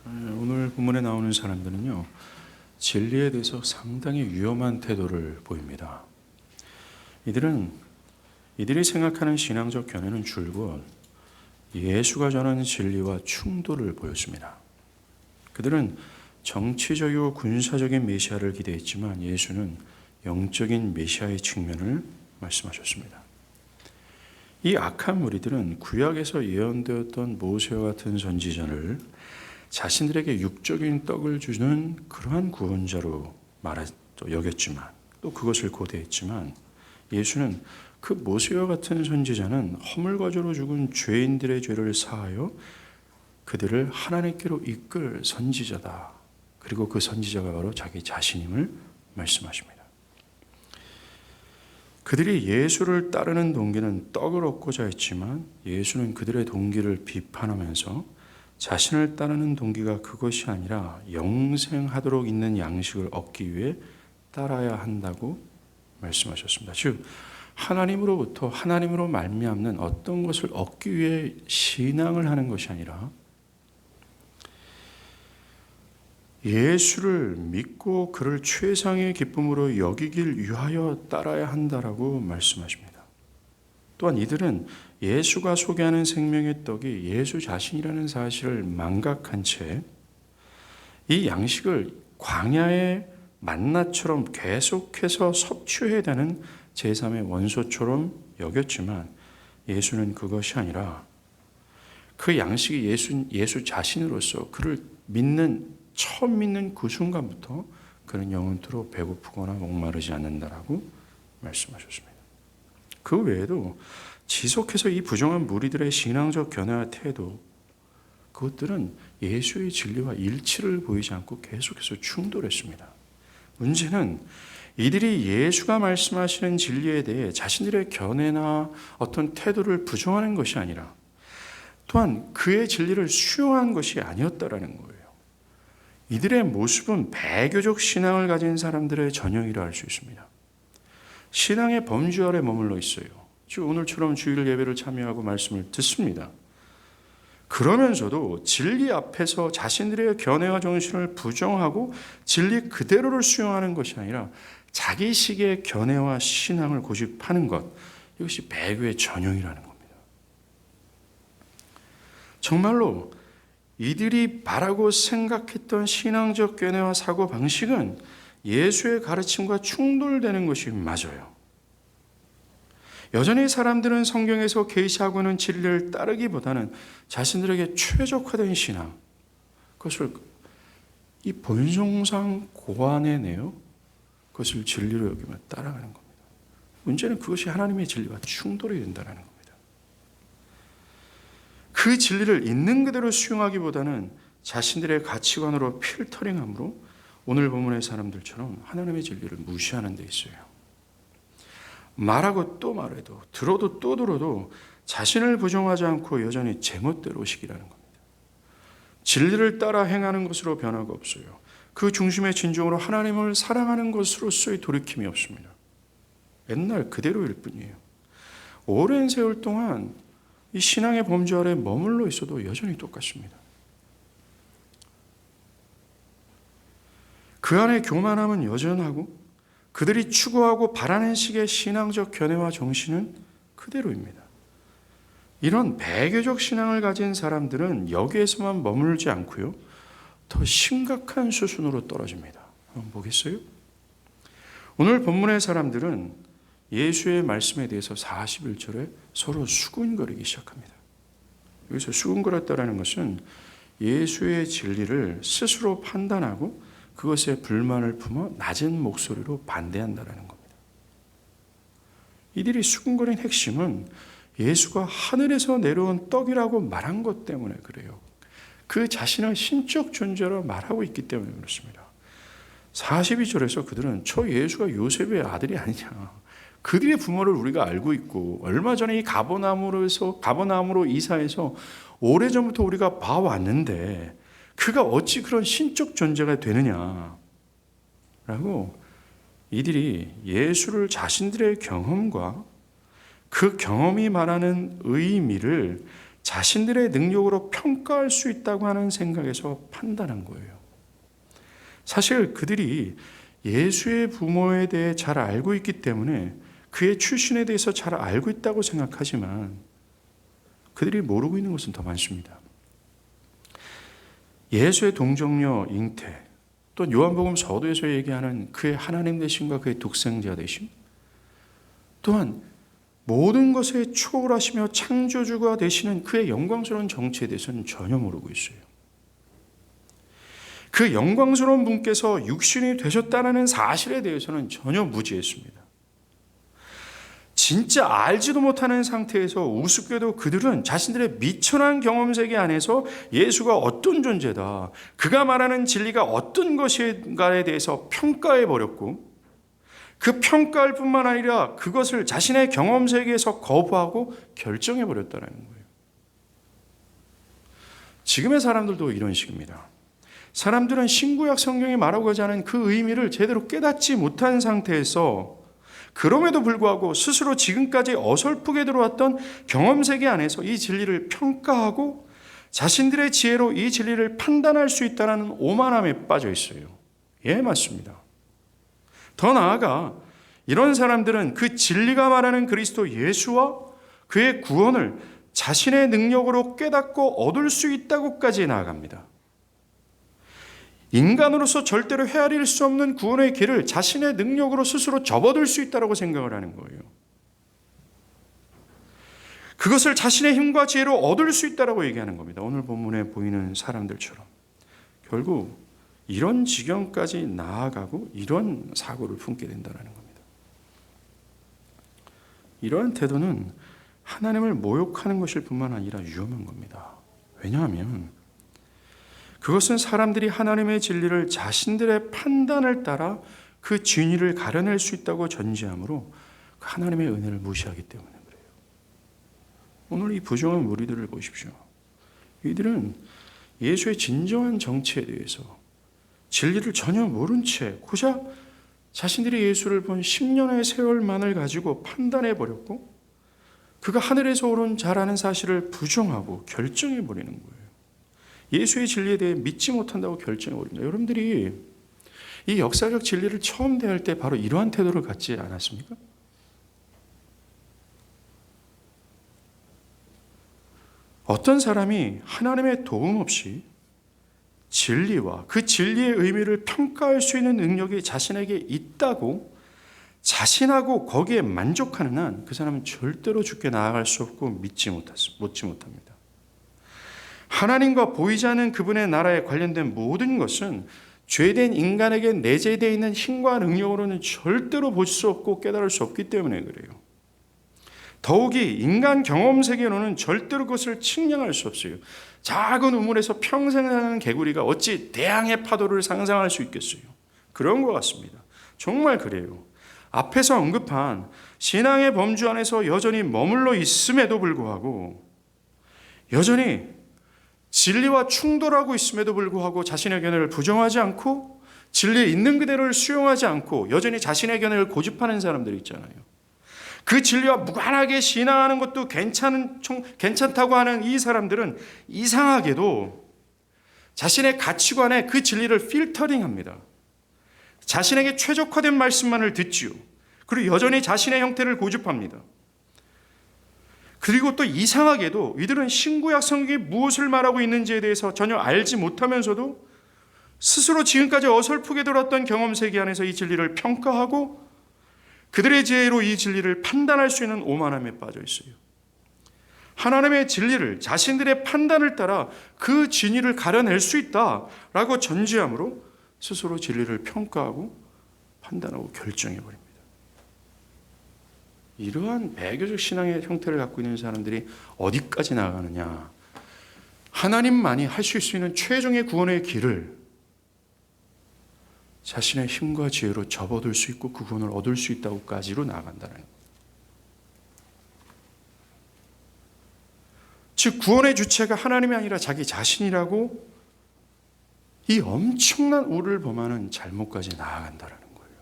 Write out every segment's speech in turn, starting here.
오늘 본문에 나오는 사람들은요, 진리에 대해서 상당히 위험한 태도를 보입니다. 이들이 생각하는 신앙적 견해는 줄곧 예수가 전하는 진리와 충돌을 보였습니다. 그들은 정치적이고 군사적인 메시아를 기대했지만 예수는 영적인 메시아의 측면을 말씀하셨습니다. 이 악한 무리들은 구약에서 예언되었던 모세와 같은 선지자를 자신들에게 육적인 떡을 주는 그러한 구원자로 여겼지만, 또 그것을 고대했지만, 예수는 그 모세와 같은 선지자는 허물과조로 죽은 죄인들의 죄를 사하여 그들을 하나님께로 이끌 선지자다. 그리고 그 선지자가 바로 자기 자신임을 말씀하십니다. 그들이 예수를 따르는 동기는 떡을 얻고자 했지만 예수는 그들의 동기를 비판하면서 자신을 따르는 동기가 그것이 아니라 영생하도록 있는 양식을 얻기 위해 따라야 한다고 말씀하셨습니다. 즉 하나님으로부터 하나님으로 말미암는 어떤 것을 얻기 위해 신앙을 하는 것이 아니라 예수를 믿고 그를 최상의 기쁨으로 여기길 위하여 따라야 한다라고 말씀하십니다. 또한 이들은 예수가 소개하는 생명의 떡이 예수 자신이라는 사실을 망각한 채 이 양식을 광야의 만나처럼 계속해서 섭취해야 되는 제3의 원소처럼 여겼지만 예수는 그것이 아니라 그 양식이 예수 자신으로서 그를 처음 믿는 그 순간부터 그는 영원토록 배고프거나 목마르지 않는다라고 말씀하셨습니다. 그 외에도 지속해서 이 부정한 무리들의 신앙적 견해와 태도, 그것들은 예수의 진리와 일치를 보이지 않고 계속해서 충돌했습니다. 문제는 이들이 예수가 말씀하시는 진리에 대해 자신들의 견해나 어떤 태도를 부정하는 것이 아니라 또한 그의 진리를 수용한 것이 아니었다라는 거예요. 이들의 모습은 배교적 신앙을 가진 사람들의 전형이라 할 수 있습니다. 신앙의 범주 아래 머물러 있어요. 즉 오늘처럼 주일 예배를 참여하고 말씀을 듣습니다. 그러면서도 진리 앞에서 자신들의 견해와 정신을 부정하고 진리 그대로를 수용하는 것이 아니라 자기식의 견해와 신앙을 고집하는 것, 이것이 배교의 전형이라는 겁니다. 정말로 이들이 바라고 생각했던 신앙적 견해와 사고방식은 예수의 가르침과 충돌되는 것이 맞아요. 여전히 사람들은 성경에서 계시하고 있는 진리를 따르기보다는 자신들에게 최적화된 신앙, 그것을 이 본성상 고안해내요. 그것을 진리로 여기며 따라가는 겁니다. 문제는 그것이 하나님의 진리와 충돌이 된다는 겁니다. 그 진리를 있는 그대로 수용하기보다는 자신들의 가치관으로 필터링함으로 오늘 본문의 사람들처럼 하나님의 진리를 무시하는 데 있어요. 말하고 또 말해도 들어도 또 들어도 자신을 부정하지 않고 여전히 제멋대로 시기라는 겁니다. 진리를 따라 행하는 것으로 변화가 없어요. 그 중심의 진정으로 하나님을 사랑하는 것으로서의 돌이킴이 없습니다. 옛날 그대로일 뿐이에요. 오랜 세월 동안 이 신앙의 범주 아래 머물러 있어도 여전히 똑같습니다. 그 안에 교만함은 여전하고 그들이 추구하고 바라는 식의 신앙적 견해와 정신은 그대로입니다. 이런 배교적 신앙을 가진 사람들은 여기에서만 머물지 않고요, 더 심각한 수순으로 떨어집니다. 한번 보겠어요? 오늘 본문의 사람들은 예수의 말씀에 대해서 41절에 서로 수군거리기 시작합니다. 여기서 수군거렸다는 것은 예수의 진리를 스스로 판단하고 그것에 불만을 품어 낮은 목소리로 반대한다는 겁니다. 이들이 수군거린 핵심은 예수가 하늘에서 내려온 떡이라고 말한 것 때문에 그래요. 그 자신을 신적 존재로 말하고 있기 때문에 그렇습니다. 42절에서 그들은 저 예수가 요셉의 아들이 아니냐. 그들의 부모를 우리가 알고 있고 얼마 전에 이 가버나움으로 이사해서 오래전부터 우리가 봐왔는데 그가 어찌 그런 신적 존재가 되느냐 라고 이들이 예수를 자신들의 경험과 그 경험이 말하는 의미를 자신들의 능력으로 평가할 수 있다고 하는 생각에서 판단한 거예요. 사실 그들이 예수의 부모에 대해 잘 알고 있기 때문에 그의 출신에 대해서 잘 알고 있다고 생각하지만 그들이 모르고 있는 것은 더 많습니다. 예수의 동정녀 잉태, 또 요한복음 서두에서 얘기하는 그의 하나님 되심과 그의 독생자 되심, 또한 모든 것에 초월하시며 창조주가 되시는 그의 영광스러운 정체에 대해서는 전혀 모르고 있어요. 그 영광스러운 분께서 육신이 되셨다는 사실에 대해서는 전혀 무지했습니다. 진짜 알지도 못하는 상태에서 우습게도 그들은 자신들의 미천한 경험 세계 안에서 예수가 어떤 존재다, 그가 말하는 진리가 어떤 것인가에 대해서 평가해 버렸고, 그 평가할 뿐만 아니라 그것을 자신의 경험 세계에서 거부하고 결정해 버렸다는 거예요. 지금의 사람들도 이런 식입니다. 사람들은 신구약 성경이 말하고자 하는 그 의미를 제대로 깨닫지 못한 상태에서 그럼에도 불구하고 스스로 지금까지 어설프게 들어왔던 경험 세계 안에서 이 진리를 평가하고 자신들의 지혜로 이 진리를 판단할 수 있다는 오만함에 빠져 있어요. 예, 맞습니다. 더 나아가 이런 사람들은 그 진리가 말하는 그리스도 예수와 그의 구원을 자신의 능력으로 깨닫고 얻을 수 있다고까지 나아갑니다. 인간으로서 절대로 헤아릴 수 없는 구원의 길을 자신의 능력으로 스스로 접어들 수 있다고 생각을 하는 거예요. 그것을 자신의 힘과 지혜로 얻을 수 있다고 얘기하는 겁니다. 오늘 본문에 보이는 사람들처럼. 결국 이런 지경까지 나아가고 이런 사고를 품게 된다는 겁니다. 이러한 태도는 하나님을 모욕하는 것일 뿐만 아니라 위험한 겁니다. 왜냐하면 그것은 사람들이 하나님의 진리를 자신들의 판단을 따라 그 진리를 가려낼 수 있다고 전제하므로 하나님의 은혜를 무시하기 때문에 그래요. 오늘 이 부정한 무리들을 보십시오. 이들은 예수의 진정한 정체에 대해서 진리를 전혀 모른 채 고작 자신들이 예수를 본 10년의 세월만을 가지고 판단해 버렸고 그가 하늘에서 오른 자라는 사실을 부정하고 결정해 버리는 거예요. 예수의 진리에 대해 믿지 못한다고 결정해 버립니다. 여러분들이 이 역사적 진리를 처음 대할 때 바로 이러한 태도를 갖지 않았습니까? 어떤 사람이 하나님의 도움 없이 진리와 그 진리의 의미를 평가할 수 있는 능력이 자신에게 있다고 자신하고 거기에 만족하는 한 그 사람은 절대로 주께 나아갈 수 없고 믿지 못합니다. 하나님과 보이지 않는 그분의 나라에 관련된 모든 것은 죄된 인간에게 내재되어 있는 힘과 능력으로는 절대로 볼 수 없고 깨달을 수 없기 때문에 그래요. 더욱이 인간 경험 세계로는 절대로 그것을 측량할 수 없어요. 작은 우물에서 평생 사는 개구리가 어찌 대양의 파도를 상상할 수 있겠어요? 그런 것 같습니다. 정말 그래요. 앞에서 언급한 신앙의 범주 안에서 여전히 머물러 있음에도 불구하고 여전히 진리와 충돌하고 있음에도 불구하고 자신의 견해를 부정하지 않고 진리에 있는 그대로를 수용하지 않고 여전히 자신의 견해를 고집하는 사람들이 있잖아요. 그 진리와 무관하게 신앙하는 것도 괜찮다고 하는 이 사람들은 이상하게도 자신의 가치관에 그 진리를 필터링합니다. 자신에게 최적화된 말씀만을 듣지요. 그리고 여전히 자신의 형태를 고집합니다. 그리고 또 이상하게도 이들은 신구약 성경이 무엇을 말하고 있는지에 대해서 전혀 알지 못하면서도 스스로 지금까지 어설프게 들었던 경험 세계 안에서 이 진리를 평가하고 그들의 지혜로 이 진리를 판단할 수 있는 오만함에 빠져 있어요. 하나님의 진리를 자신들의 판단을 따라 그 진리를 가려낼 수 있다라고 전제함으로 스스로 진리를 평가하고 판단하고 결정해버립니다. 이러한 배교적 신앙의 형태를 갖고 있는 사람들이 어디까지 나아가느냐. 하나님만이 하실 수 있는 최종의 구원의 길을 자신의 힘과 지혜로 접어들 수 있고 그 구원을 얻을 수 있다고까지로 나아간다는 거예요. 즉 구원의 주체가 하나님이 아니라 자기 자신이라고 이 엄청난 오를 범하는 잘못까지 나아간다는 거예요.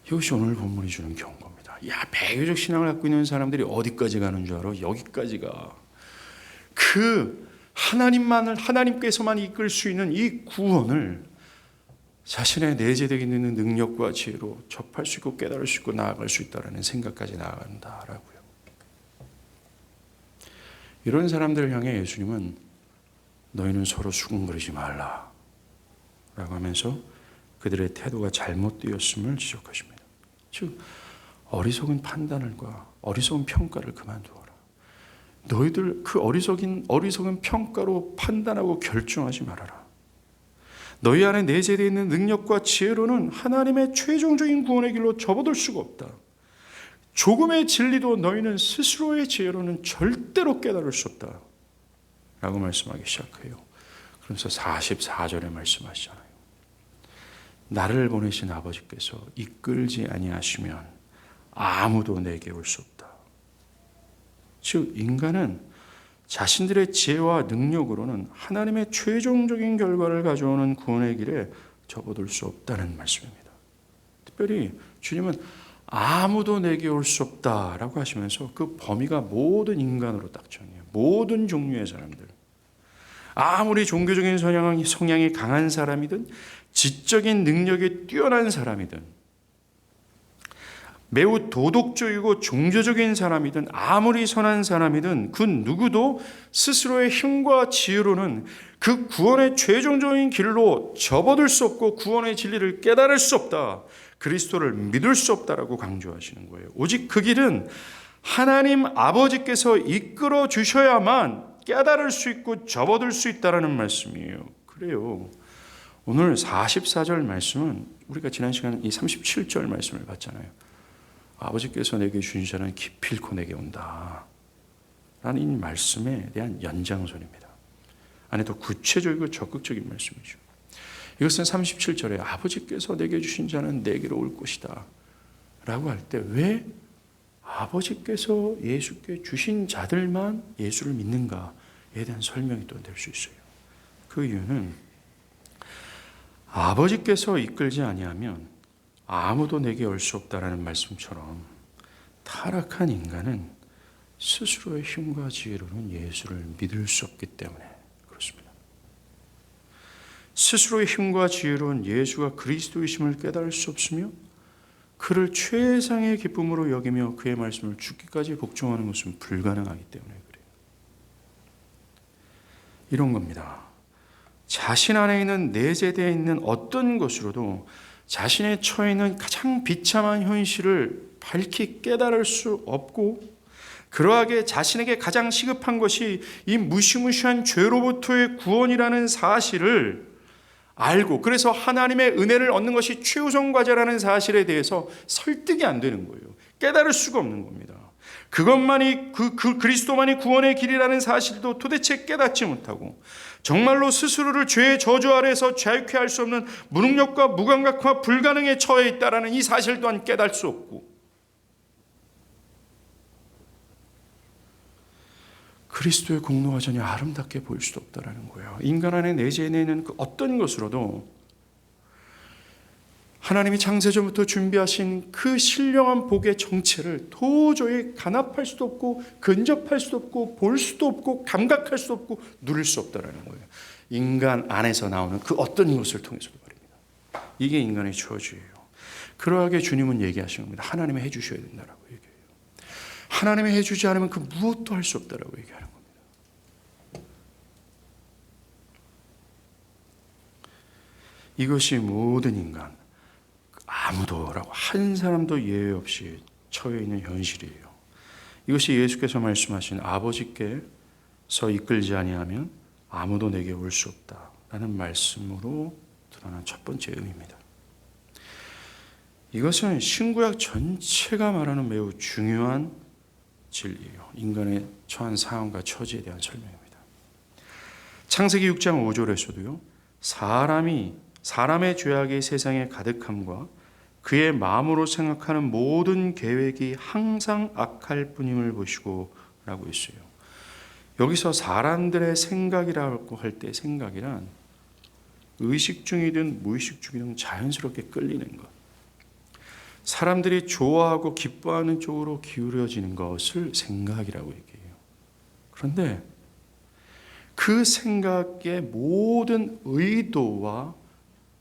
이것이 오늘 본문이 주는 경고입니다. 야, 배교적 신앙을 갖고 있는 사람들이 어디까지 가는 줄 알아? 여기까지 가. 그 하나님께서만 이끌 수 있는 이 구원을 자신의 내재되어 있는 능력과 지혜로 접할 수 있고 깨달을 수 있고 나아갈 수 있다는 생각까지 나아간다라고요. 이런 사람들을 향해 예수님은 너희는 서로 수군거리지 말라 라고 하면서 그들의 태도가 잘못되었음을 지적하십니다. 즉 어리석은 판단과 어리석은 평가를 그만두어라. 너희들 그 어리석은 평가로 판단하고 결정하지 말아라. 너희 안에 내재되어 있는 능력과 지혜로는 하나님의 최종적인 구원의 길로 접어들 수가 없다. 조금의 진리도 너희는 스스로의 지혜로는 절대로 깨달을 수 없다 라고 말씀하기 시작해요. 그러면서 44절에 말씀하시잖아요. 나를 보내신 아버지께서 이끌지 아니하시면 아무도 내게 올 수 없다. 즉 인간은 자신들의 지혜와 능력으로는 하나님의 최종적인 결과를 가져오는 구원의 길에 접어들 수 없다는 말씀입니다. 특별히 주님은 아무도 내게 올 수 없다라고 하시면서 그 범위가 모든 인간으로 딱 정해요. 모든 종류의 사람들. 아무리 종교적인 성향이 강한 사람이든 지적인 능력이 뛰어난 사람이든 매우 도덕적이고 종교적인 사람이든 아무리 선한 사람이든 그 누구도 스스로의 힘과 지혜로는 그 구원의 최종적인 길로 접어들 수 없고 구원의 진리를 깨달을 수 없다. 그리스도를 믿을 수 없다라고 강조하시는 거예요. 오직 그 길은 하나님 아버지께서 이끌어 주셔야만 깨달을 수 있고 접어들 수 있다라는 말씀이에요. 그래요. 오늘 44절 말씀은 우리가 지난 시간 이 37절 말씀을 봤잖아요. 아버지께서 내게 주신 자는 기필코 내게 온다 라는 이 말씀에 대한 연장선입니다. 안에 더 구체적이고 적극적인 말씀이죠. 이것은 37절에 아버지께서 내게 주신 자는 내게로 올 것이다 라고 할 때 왜 아버지께서 예수께 주신 자들만 예수를 믿는가에 대한 설명이 또 될 수 있어요. 그 이유는 아버지께서 이끌지 아니하면 아무도 내게 올 수 없다라는 말씀처럼 타락한 인간은 스스로의 힘과 지혜로는 예수를 믿을 수 없기 때문에 그렇습니다. 스스로의 힘과 지혜로는 예수가 그리스도이심을 깨달을 수 없으며 그를 최상의 기쁨으로 여기며 그의 말씀을 죽기까지 복종하는 것은 불가능하기 때문에 그래요. 이런 겁니다. 자신 안에 있는 내재되어 있는 어떤 것으로도 자신의 처해 있는 가장 비참한 현실을 밝히 깨달을 수 없고 그러하게 자신에게 가장 시급한 것이 이 무시무시한 죄로부터의 구원이라는 사실을 알고 그래서 하나님의 은혜를 얻는 것이 최우선 과제라는 사실에 대해서 설득이 안 되는 거예요. 깨달을 수가 없는 겁니다. 그것만이 그리스도만이 구원의 길이라는 사실도 도대체 깨닫지 못하고 정말로 스스로를 죄의 저주 아래에서 자유케 할 수 없는 무능력과 무감각과 불가능에 처해 있다라는 이 사실 또한 깨달을 수 없고 그리스도의 공로가 전혀 아름답게 보일 수도 없다라는 거예요. 인간 안에 내재되는 그 어떤 것으로도 하나님이 창세전부터 준비하신 그 신령한 복의 정체를 도저히 간합할 수도 없고 근접할 수도 없고 볼 수도 없고 감각할 수도 없고 누릴 수 없다라는 거예요. 인간 안에서 나오는 그 어떤 것을 통해서도 말입니다. 이게 인간의 저주예요. 그러하게 주님은 얘기하시는 겁니다. 하나님이 해주셔야 된다라고 얘기해요. 하나님이 해주지 않으면 그 무엇도 할 수 없다라고 얘기하는 겁니다. 이것이 모든 인간 아무도라고 한 사람도 예외 없이 처해 있는 현실이에요. 이것이 예수께서 말씀하신 아버지께서 이끌지 아니하면 아무도 내게 올 수 없다라는 말씀으로 드러난 첫 번째 의미입니다. 이것은 신구약 전체가 말하는 매우 중요한 진리예요. 인간의 처한 상황과 처지에 대한 설명입니다. 창세기 6장 5절에서도요. 사람의 죄악이 세상에 가득함과 그의 마음으로 생각하는 모든 계획이 항상 악할 뿐임을 보시고 라고 했어요. 여기서 사람들의 생각이라고 할 때 생각이란 의식 중이든 무의식 중이든 자연스럽게 끌리는 것. 사람들이 좋아하고 기뻐하는 쪽으로 기울어지는 것을 생각이라고 얘기해요. 그런데 그 생각의 모든 의도와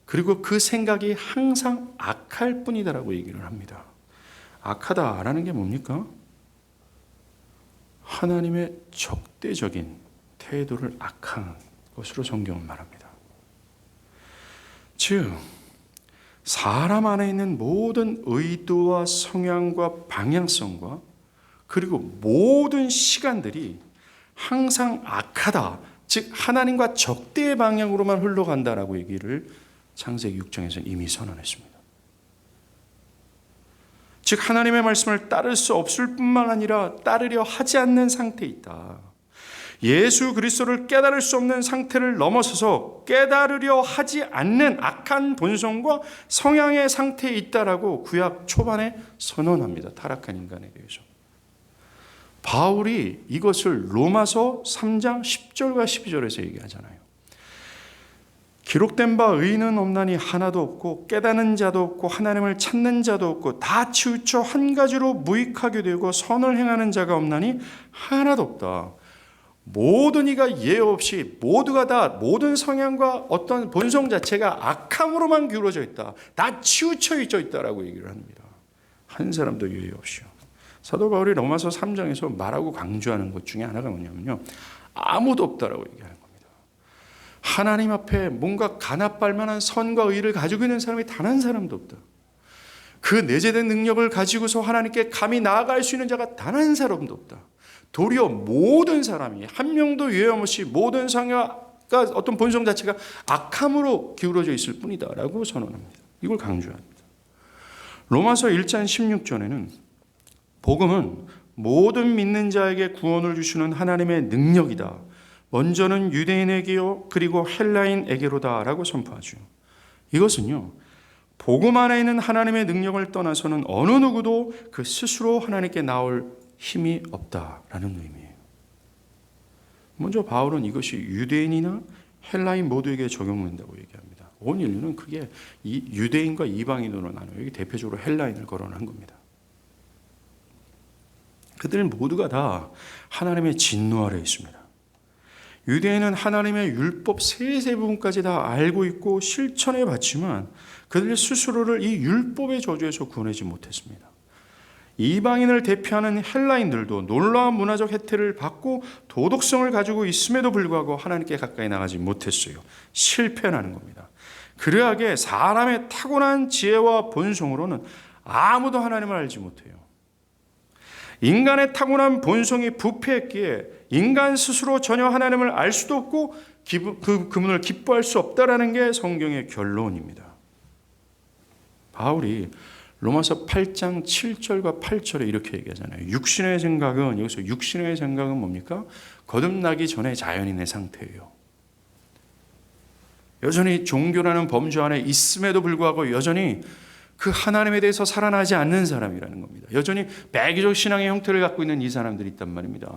그리고 그 생각이 항상 악할 뿐이다라고 얘기를 합니다. 악하다라는 게 뭡니까? 하나님의 적대적인 태도를 악한 것으로 성경은 말합니다. 즉, 사람 안에 있는 모든 의도와 성향과 방향성과 그리고 모든 시간들이 항상 악하다, 즉 하나님과 적대의 방향으로만 흘러간다라고 얘기를 창세기 6장에서는 이미 선언했습니다. 즉 하나님의 말씀을 따를 수 없을 뿐만 아니라 따르려 하지 않는 상태에 있다. 예수 그리스도를 깨달을 수 없는 상태를 넘어서서 깨달으려 하지 않는 악한 본성과 성향의 상태에 있다라고 구약 초반에 선언합니다. 타락한 인간에 대해서. 바울이 이것을 로마서 3장 10절과 12절에서 얘기하잖아요. 기록된 바 의인은 없나니 하나도 없고 깨닫는 자도 없고 하나님을 찾는 자도 없고 다 치우쳐 한 가지로 무익하게 되고 선을 행하는 자가 없나니 하나도 없다. 모든 이가 예외 없이 모두가 다 모든 성향과 어떤 본성 자체가 악함으로만 기울어져 있다. 다 치우쳐 있다라고 얘기를 합니다. 한 사람도 예외 없이요. 사도 바울이 로마서 3장에서 말하고 강조하는 것 중에 하나가 뭐냐면요. 아무도 없다라고 얘기하는 겁니다. 하나님 앞에 뭔가 간합할 만한 선과 의를 가지고 있는 사람이 단 한 사람도 없다. 그 내재된 능력을 가지고서 하나님께 감히 나아갈 수 있는 자가 단 한 사람도 없다. 도리어 모든 사람이 한 명도 예외 없이 모든 성향과 어떤 본성 자체가 악함으로 기울어져 있을 뿐이다라고 선언합니다. 이걸 강조합니다. 로마서 1장 16절에는 복음은 모든 믿는 자에게 구원을 주시는 하나님의 능력이다. 먼저는 유대인에게요 그리고 헬라인에게로다라고 선포하죠. 이것은요. 복음 안에 있는 하나님의 능력을 떠나서는 어느 누구도 그 스스로 하나님께 나올 힘이 없다라는 의미예요. 먼저 바울은 이것이 유대인이나 헬라인 모두에게 적용된다고 얘기합니다. 온 인류는 크게 이 유대인과 이방인으로 나눠요. 여기 대표적으로 헬라인을 거론한 겁니다. 그들 모두가 다 하나님의 진노 아래 있습니다. 유대인은 하나님의 율법 세세 부분까지 다 알고 있고 실천해 봤지만 그들 스스로를 이 율법의 저주에서 구원하지 못했습니다. 이방인을 대표하는 헬라인들도 놀라운 문화적 혜택을 받고 도덕성을 가지고 있음에도 불구하고 하나님께 가까이 나가지 못했어요. 실패하는 겁니다. 그러하게 사람의 타고난 지혜와 본성으로는 아무도 하나님을 알지 못해요. 인간의 타고난 본성이 부패했기에 인간 스스로 전혀 하나님을 알 수도 없고 그분을 기뻐할 수 없다라는 게 성경의 결론입니다. 바울이 로마서 8장 7절과 8절에 이렇게 얘기하잖아요. 육신의 생각은 여기서 육신의 생각은 뭡니까? 거듭나기 전에 자연인의 상태예요. 여전히 종교라는 범주 안에 있음에도 불구하고 여전히 그 하나님에 대해서 살아나지 않는 사람이라는 겁니다. 여전히 배기적 신앙의 형태를 갖고 있는 이 사람들이 있단 말입니다.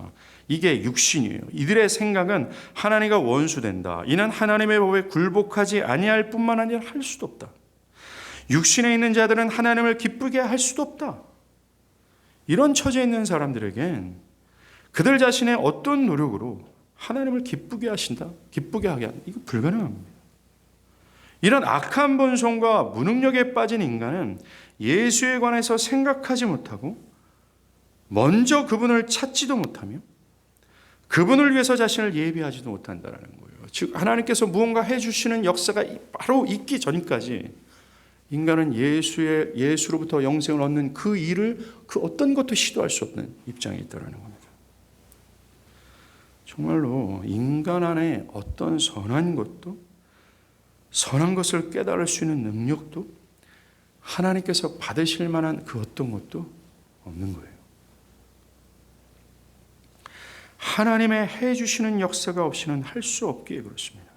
이게 육신이에요. 이들의 생각은 하나님과 원수된다. 이는 하나님의 법에 굴복하지 아니할 뿐만 아니라 할 수도 없다. 육신에 있는 자들은 하나님을 기쁘게 할 수도 없다. 이런 처지에 있는 사람들에겐 그들 자신의 어떤 노력으로 하나님을 기쁘게 하신다, 기쁘게 하게 한다. 이거 불가능합니다. 이런 악한 본성과 무능력에 빠진 인간은 예수에 관해서 생각하지 못하고 먼저 그분을 찾지도 못하며 그분을 위해서 자신을 예비하지도 못한다는 거예요. 즉 하나님께서 무언가 해주시는 역사가 바로 있기 전까지 인간은 예수로부터 영생을 얻는 그 일을 그 어떤 것도 시도할 수 없는 입장에 있다는 겁니다. 정말로 인간 안에 어떤 선한 것도 선한 것을 깨달을 수 있는 능력도 하나님께서 받으실 만한 그 어떤 것도 없는 거예요. 하나님의 해주시는 역사가 없이는 할 수 없기에 그렇습니다.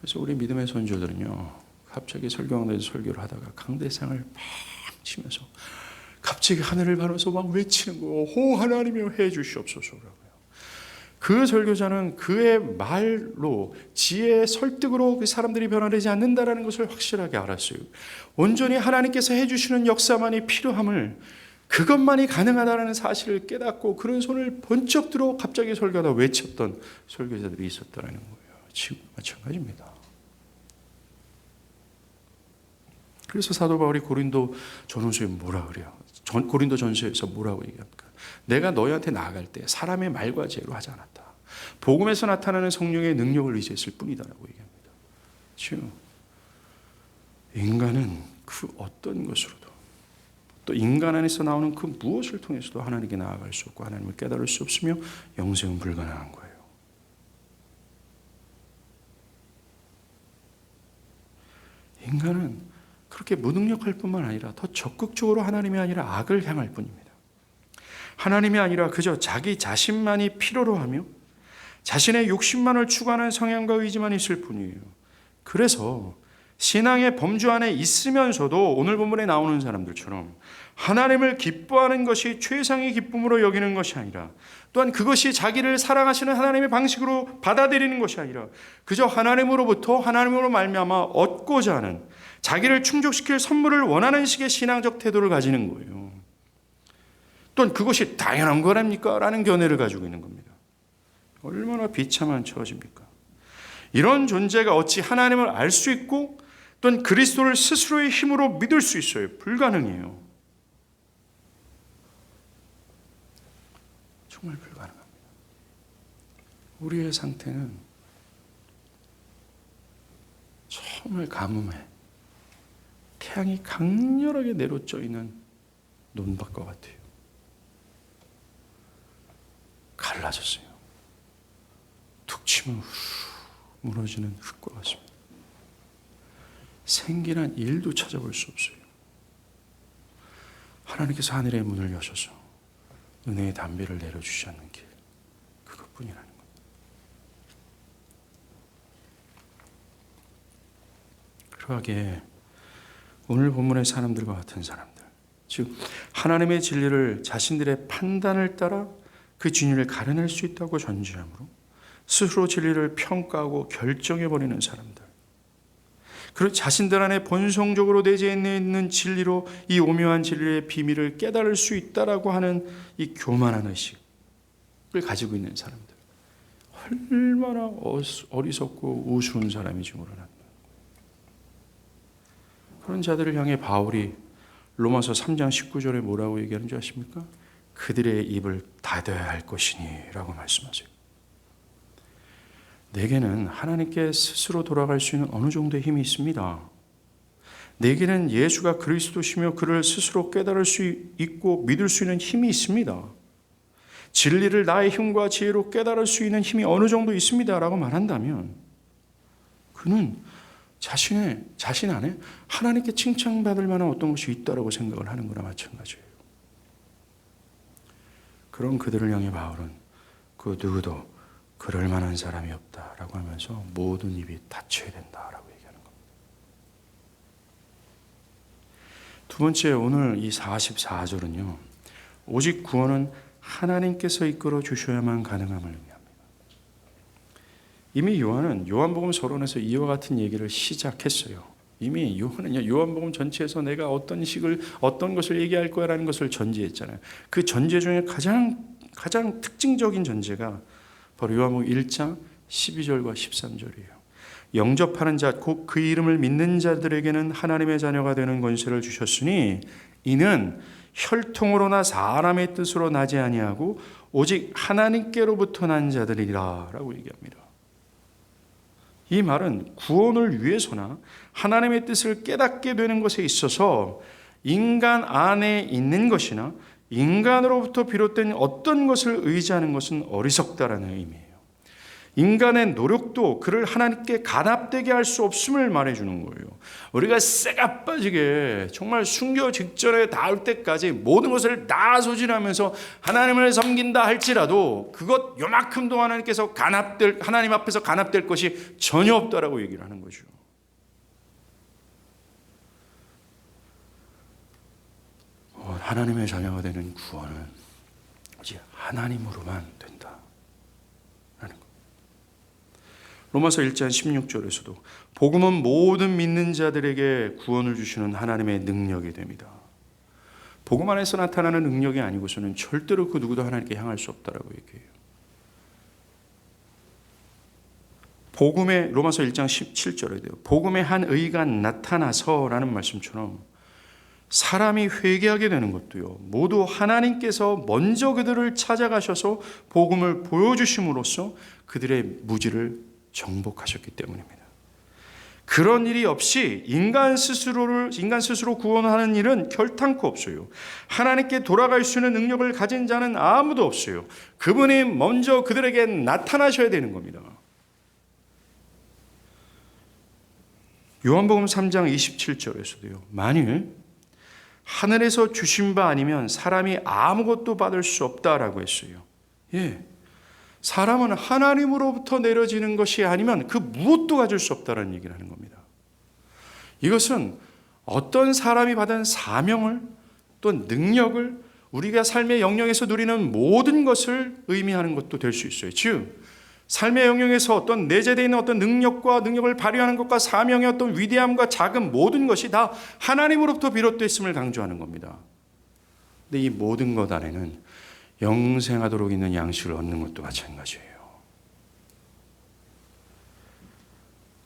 그래서 우리 믿음의 선조들은요. 갑자기 설교하면서 설교를 하다가 강대상을 팍 치면서 갑자기 하늘을 바라보면서 막 외치는 거예요. 호 하나님이여 해주시옵소서라고요. 그 설교자는 그의 말로 지혜의 설득으로 그 사람들이 변화되지 않는다라는 것을 확실하게 알았어요. 온전히 하나님께서 해주시는 역사만이 필요함을, 그것만이 가능하다는 사실을 깨닫고 그런 손을 번쩍 들어 갑자기 설교하다 외쳤던 설교자들이 있었다는 거예요. 지금 마찬가지입니다. 그래서 사도 바울이 고린도 전후서에 뭐라 그래요? 고린도 전서에서 뭐라고 얘기합니까? 내가 너희한테 나아갈 때 사람의 말과 지혜로 하지 않았다. 복음에서 나타나는 성령의 능력을 의지했을 뿐이다라고 얘기합니다. 지금 인간은 그 어떤 것으로도, 또 인간 안에서 나오는 그 무엇을 통해서도 하나님께 나아갈 수 없고 하나님을 깨달을 수 없으며 영생은 불가능한 거예요. 인간은 그렇게 무능력할 뿐만 아니라 더 적극적으로 하나님이 아니라 악을 향할 뿐입니다. 하나님이 아니라 그저 자기 자신만이 필요로 하며 자신의 욕심만을 추구하는 성향과 의지만 있을 뿐이에요. 그래서 신앙의 범주 안에 있으면서도 오늘 본문에 나오는 사람들처럼 하나님을 기뻐하는 것이 최상의 기쁨으로 여기는 것이 아니라, 또한 그것이 자기를 사랑하시는 하나님의 방식으로 받아들이는 것이 아니라 그저 하나님으로부터 하나님으로 말미암아 얻고자 하는, 자기를 충족시킬 선물을 원하는 식의 신앙적 태도를 가지는 거예요. 또한 그것이 당연한 거랍니까? 라는 견해를 가지고 있는 겁니다. 얼마나 비참한 처지입니까? 이런 존재가 어찌 하나님을 알 수 있고 또한 그리스도를 스스로의 힘으로 믿을 수 있어요? 불가능해요. 정말 불가능합니다. 우리의 상태는 정말 가뭄에 태양이 강렬하게 내려져 있는 논밭과 같아요. 갈라졌어요. 툭 치면 무너지는 흙과 같습니다. 생기란 일도 찾아볼 수 없어요. 하나님께서 하늘의 문을 여셔서 은혜의 담비를 내려주지 않는 길, 그것뿐이라는 겁니다. 그러하기에 오늘 본문의 사람들과 같은 사람들, 즉 하나님의 진리를 자신들의 판단을 따라 그 진리를 가려낼 수 있다고 전제하므로 스스로 진리를 평가하고 결정해버리는 사람들, 그리고 자신들 안에 본성적으로 내재해 있는 진리로 이 오묘한 진리의 비밀을 깨달을 수 있다라고 하는 이 교만한 의식을 가지고 있는 사람들, 얼마나 어리석고 우스운 사람인지 모르는 그런 자들을 향해 바울이 로마서 3장 19절에 뭐라고 얘기하는 줄 아십니까? 그들의 입을 닫아야 할 것이니 라고 말씀하세요. 내게는 하나님께 스스로 돌아갈 수 있는 어느 정도의 힘이 있습니다. 내게는 예수가 그리스도시며 그를 스스로 깨달을 수 있고 믿을 수 있는 힘이 있습니다. 진리를 나의 힘과 지혜로 깨달을 수 있는 힘이 어느 정도 있습니다 라고 말한다면 그는 자신 안에 하나님께 칭찬받을 만한 어떤 것이 있다라고 생각을 하는 거나 마찬가지예요. 그런 그들을 향해 바울은 그 누구도 그럴 만한 사람이 없다라고 하면서 모든 입이 닫혀야 된다라고 얘기하는 겁니다. 두 번째, 오늘 이 44절은요. 오직 구원은 하나님께서 이끌어 주셔야만 가능함을 의미합니다. 이미 요한은 요한복음 서론에서 이와 같은 얘기를 시작했어요. 이미 요한은요, 요한복음 전체에서 내가 어떤 것을 얘기할 거야라는 것을 전제했잖아요. 그 전제 중에 가장 특징적인 전제가 바로 요한복음 1장 12절과 13절이에요. 영접하는 자, 곧 그 이름을 믿는 자들에게는 하나님의 자녀가 되는 권세를 주셨으니 이는 혈통으로나 사람의 뜻으로 나지 아니하고 오직 하나님께로부터 난 자들이라 라고 얘기합니다. 이 말은 구원을 위해서나 하나님의 뜻을 깨닫게 되는 것에 있어서 인간 안에 있는 것이나 인간으로부터 비롯된 어떤 것을 의지하는 것은 어리석다라는 의미예요. 인간의 노력도 그를 하나님께 간합되게 할 수 없음을 말해주는 거예요. 우리가 쇠가 빠지게 정말 순교 직전에 닿을 때까지 모든 것을 다 소진하면서 하나님을 섬긴다 할지라도 그것 요만큼도 하나님 앞에서 간합될 것이 전혀 없다라고 얘기를 하는 거죠. 하나님의 자녀가 되는 구원은 이제 하나님으로만 된다. 로마서 1장 16절에서도 복음은 모든 믿는 자들에게 구원을 주시는 하나님의 능력이 됩니다. 복음 안에서 나타나는 능력이 아니고서는 절대로 그 누구도 하나님께 향할 수 없다라고 얘기해요. 복음의 로마서 1장 17절에 돼요. 복음의 한 의가 나타나서라는 말씀처럼 사람이 회개하게 되는 것도요, 모두 하나님께서 먼저 그들을 찾아가셔서 복음을 보여주심으로써 그들의 무지를 정복하셨기 때문입니다. 그런 일이 없이 인간 스스로 구원하는 일은 결탄코 없어요. 하나님께 돌아갈 수 있는 능력을 가진 자는 아무도 없어요. 그분이 먼저 그들에게 나타나셔야 되는 겁니다. 요한복음 3장 27절에서도요. 만일 하늘에서 주신 바 아니면 사람이 아무것도 받을 수 없다라고 했어요. 예. 사람은 하나님으로부터 내려지는 것이 아니면 그 무엇도 가질 수 없다는 얘기를 하는 겁니다. 이것은 어떤 사람이 받은 사명을 또 능력을 우리가 삶의 영역에서 누리는 모든 것을 의미하는 것도 될 수 있어요. 즉 삶의 영역에서 어떤 내재되어 있는 어떤 능력을 발휘하는 것과 사명의 어떤 위대함과 작은 모든 것이 다 하나님으로부터 비롯됐음을 강조하는 겁니다. 근데 이 모든 것 안에는 영생하도록 있는 양식을 얻는 것도 마찬가지예요.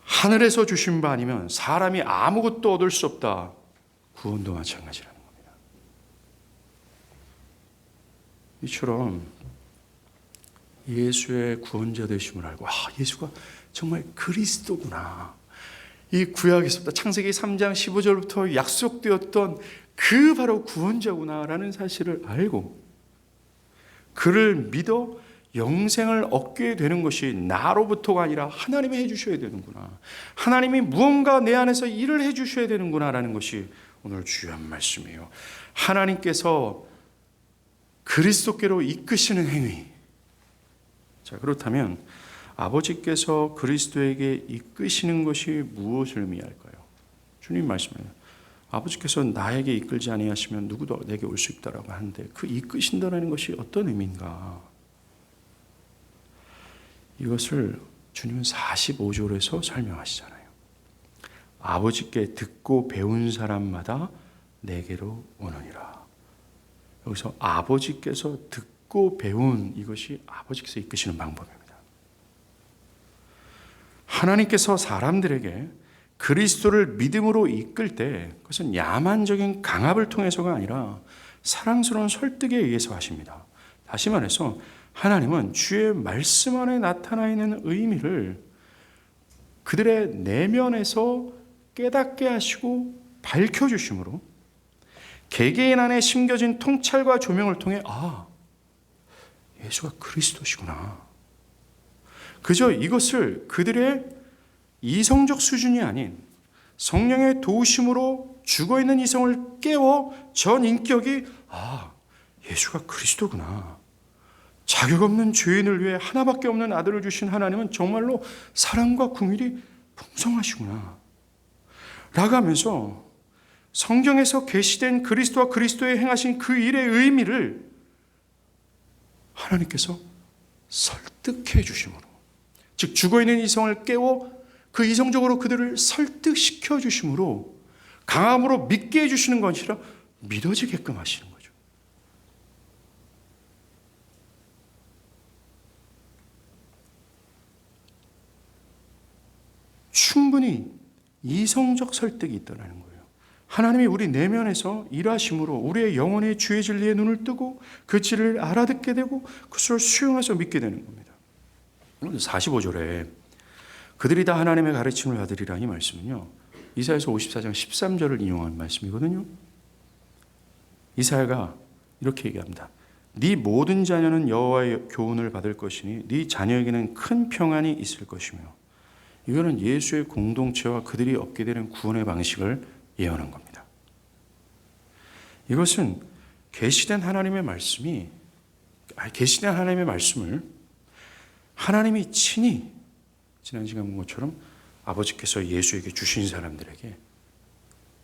하늘에서 주신 바 아니면 사람이 아무것도 얻을 수 없다. 구원도 마찬가지라는 겁니다. 이처럼 예수의 구원자 되심을 알고 예수가 정말 그리스도구나. 이 구약에서부터 창세기 3장 15절부터 약속되었던 그 바로 구원자구나라는 사실을 알고 그를 믿어 영생을 얻게 되는 것이 나로부터가 아니라 하나님이 해주셔야 되는구나. 하나님이 무언가 내 안에서 일을 해주셔야 되는구나라는 것이 오늘 주요한 말씀이에요. 하나님께서 그리스도께로 이끄시는 행위. 자, 그렇다면 아버지께서 그리스도에게 이끄시는 것이 무엇을 의미할까요? 주님 말씀해요. 아버지께서 나에게 이끌지 아니하시면 누구도 내게 올 수 있다라고 하는데 그 이끄신다는 것이 어떤 의미인가? 이것을 주님은 45절에서 설명하시잖아요. 아버지께 듣고 배운 사람마다 내게로 오느니라. 여기서 아버지께서 듣고 배운 이것이 아버지께서 이끄시는 방법입니다. 하나님께서 사람들에게 그리스도를 믿음으로 이끌 때 그것은 야만적인 강압을 통해서가 아니라 사랑스러운 설득에 의해서 하십니다. 다시 말해서 하나님은 주의 말씀 안에 나타나 있는 의미를 그들의 내면에서 깨닫게 하시고 밝혀주심으로 개개인 안에 심겨진 통찰과 조명을 통해 예수가 그리스도시구나. 그저 이것을 그들의 이성적 수준이 아닌 성령의 도우심으로 죽어있는 이성을 깨워 전 인격이 예수가 그리스도구나. 자격 없는 죄인을 위해 하나밖에 없는 아들을 주신 하나님은 정말로 사랑과 긍휼이 풍성하시구나 라고 하면서 성경에서 계시된 그리스도와 그리스도의 행하신 그 일의 의미를 하나님께서 설득해 주심으로, 즉 죽어있는 이성을 깨워 그 이성적으로 그들을 설득시켜 주심으로 강함으로 믿게 해주시는 것이 아니라 믿어지게끔 하시는 거죠. 충분히 이성적 설득이 있다는 거예요. 하나님이 우리 내면에서 일하심으로 우리의 영혼의 주의 진리에 눈을 뜨고 그 진리를 알아듣게 되고 그것을 수용해서 믿게 되는 겁니다. 45절에 그들이 다 하나님의 가르침을 받으리라 이 말씀은요, 이사야서 54장 13절을 인용한 말씀이거든요. 이사야가 이렇게 얘기합니다. 네 모든 자녀는 여호와의 교훈을 받을 것이니 네 자녀에게는 큰 평안이 있을 것이며. 이거는 예수의 공동체와 그들이 얻게 되는 구원의 방식을 예언한 겁니다. 이것은 계시된 하나님의 말씀을 하나님이 친히 지난 시간 본 것처럼 아버지께서 예수에게 주신 사람들에게